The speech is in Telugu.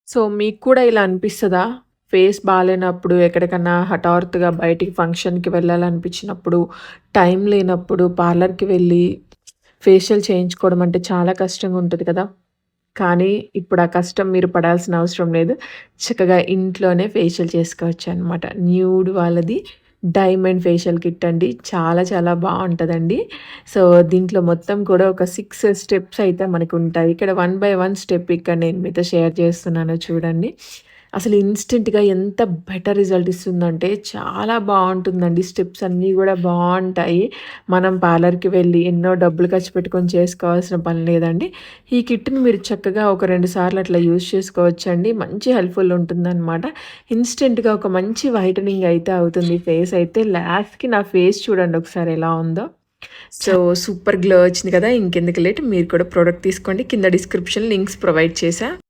సో, మీకు కూడా ఇలా అనిపిస్తదా? ఫేస్ బాలేనప్పుడు, ఎక్కడికన్నా హఠాత్తుగా బయటికి ఫంక్షన్‌కి వెళ్ళాలనిపించినప్పుడు, టైం లేనప్పుడు పార్లర్‌కి వెళ్ళి ఫేషియల్ చేయించుకోవడం అంటే చాలా కష్టంగా ఉంటది కదా! కానీ ఇప్పుడు ఆ కష్టం మీరు పడాల్సిన అవసరం లేదు. చక్కగా ఇంట్లోనే ఫేషియల్ చేసుకోవచ్చనమాట. న్యూడ్ వాళ్ళది డైమండ్ ఫేషియల్ కిట్ అండి. చాలా చాలా బావుంటదండి. సో, దీంట్లో మొత్తం కూడా ఒక 6 స్టెప్స్ అయితే మనకుంటాయి. ఇక్కడ వన్ బై వన్ స్టెప్ ఇక్కడ నేను మీతో షేర్ చేస్తున్నాను చూడండి. అసలు ఇన్‌స్టంట్‌గా ఎంత బెటర్ రిజల్ట్ ఇస్తుందంటే చాలా బావుంటుందండి. స్టెప్స్ అన్నీ గూడా బావుంటాయి. మనం పార్లర్‌కి వెళ్ళి ఎన్నో డబ్బులు ఖర్చు పెట్టుకొని చేసుకోవాల్సిన పని లేదండి. ఈ కిట్‌ని మీరు చక్కగా ఒక 2 సార్లు అట్లా యూజ్ చేసుకోవచ్చండి. మంచి హెల్ప్‌ఫుల్ ఉంటుందనమాట. ఇన్‌స్టంట్‌గా ఒక మంచి వైటనింగ్ అయితే అవుతుంది ఫేస్ అయితే. లాస్ట్‌కి నా ఫేస్ చూడండి ఒకసారి ఎలా ఉందో. సో, సూపర్ గ్లో వచ్చింది కదా! ఇంకెందుకు లేట్ మీరు కూడా ప్రొడక్ట్ తీసుకోండి. కింద డిస్క్రిప్షన్ లింక్స్ ప్రొవైడ్ చేశా.